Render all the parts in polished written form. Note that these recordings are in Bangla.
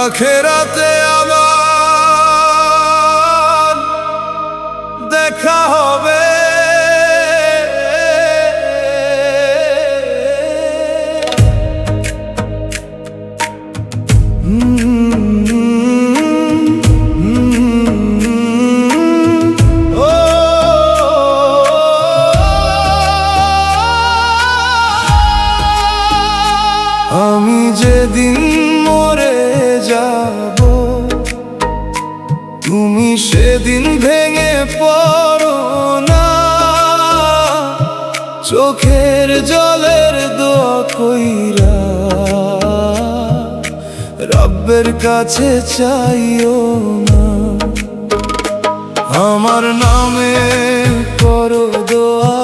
আখেরাতে আবার দেখা হবে। আমি যেদিন মরে যাব, তুমি সেদিন ভেঙে পড়ো না। চোখের জলের দোয়া কইরা রব্বের কাছে চাইও না। আমার নামে করো দোয়া,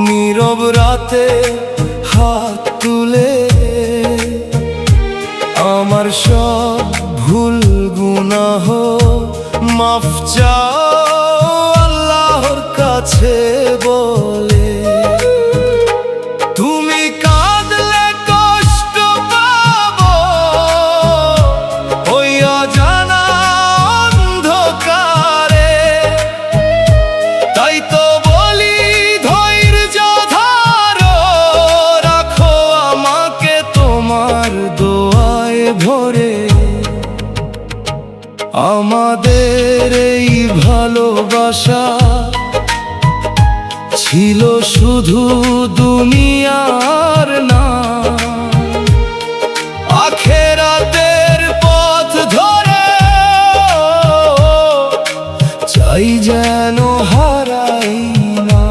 নীরব রাতে হাত তুলে। আমার সব ভুল গুনাহ মাফ চাও আল্লাহর কাছে বলে। তুমি কাঁদলে কষ্ট পাবো ওই অজানা অন্ধকারে। তাই তো বলি ধৈর্য ধরো, রাখো আমাকে তোমার দোয়ায় ভরে। আমাদের এই ভালোবাসা ছিল শুধু দুনিয়ার না, আখেরাতের পথ ধরে চাই যেন হারাই না।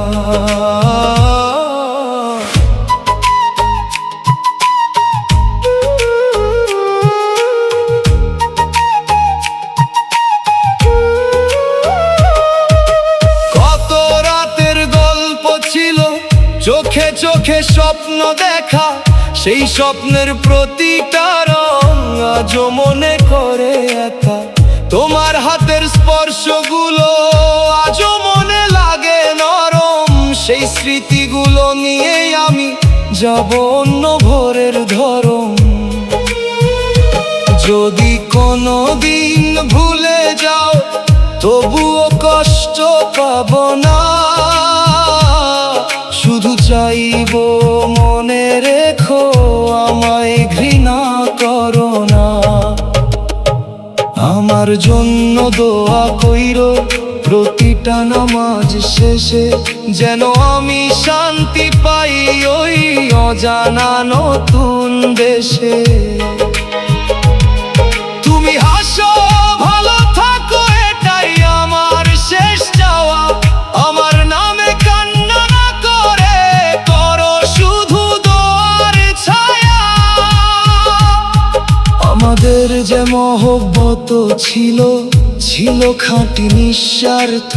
চোখে চোখে স্বপ্ন দেখা, সেই স্বপ্নের প্রতিটা রং আজও মনে করে একা। তোমার হাতের স্পর্শগুলো আজও মনে লাগে নরম। সেই স্মৃতিগুলো নিয়ে আমি যাব অন্য ভোরের ধরম। যদি কোনোদিন ভুলে যাও তবুও কষ্ট পাবো না। শুধু চাইব মনে রেখো আমায় ঘৃণা করো না। আমার জন্য দোয়া কইরো প্রতিটা নামাজ শেষে, যেন আমি শান্তি পাই ওই অজানা নতুন দেশে। তুমি হাসো ভালো থাকো এটাই আমার শেষ চাওয়া। আমার নামে কান্না না করে করো শুধু দোয়ার ছায়া। আমাদের যে মহব্বত ছিল ছিল খাঁটি নিঃস্বার্থ,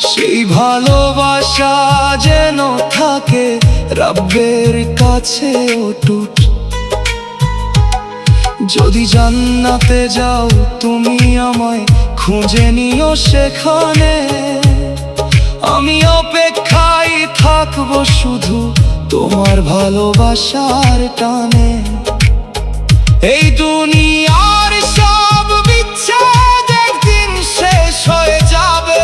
সেই ভালোবাসা যেন থাকে রব্বের কাছে অটুট। যদি জান্নাতে যাও তুমি আমায় খুঁজে নিও সেখানে। আমি অপেক্ষায় থাকবো শুধু তোমার ভালোবাসার টানে। এই দুনিয়ার সব বিচ্ছেদ একদিন শেষ হয়ে যাবে,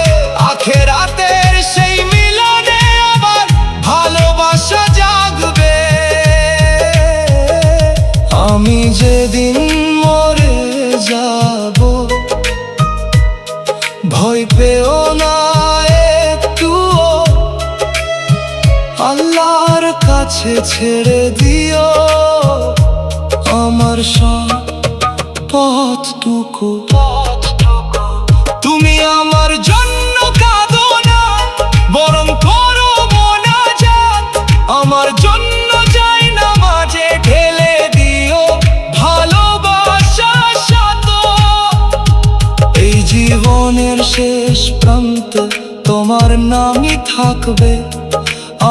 আখেরাতের সেই মিলনে আবার ভালোবাসা জাগবে। আমি যেদিন মরে যাব ভয় পেও না একটুও, আল্লাহর কাছে ছেড়ে দিও আমার সব পথটুকু। তুমি আমার জন্য কাঁদো না, বরং করো মোনাজাত। আমার জন্য যাই নামাজে ঢেলে দিও ভালোবাসা শত। এই জীবনের শেষ প্রান্তে তোমার নামই থাকবে,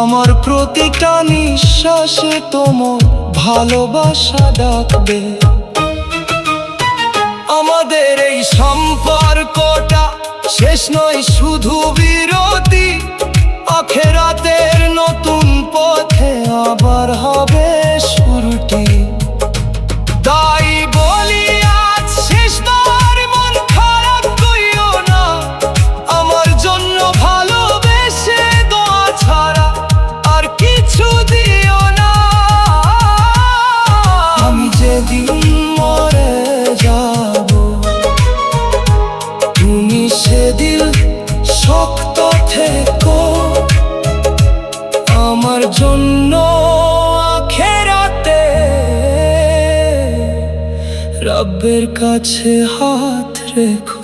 আমার প্রতিটা নিঃশ্বাসে তোমার ভালোবাসা ডাকবে। আমার আমাদের এই সম্পর্কটা শেষ নয় শুধু বিরতি, আখেরাতের নতুন পথে আবার হবে শুরুটি। তাই বলি আজ শেষবার মন খারাপ কইও না, আমার জন্য ভালোবেসে দোয়া ছাড়া আর কিছু দিও না। আমি যেদিন মরে যাব তুমি সেদিন শক্ত থেকো আমার জন্য, আখেরাতে রব্বের কাছে হাত রেখো।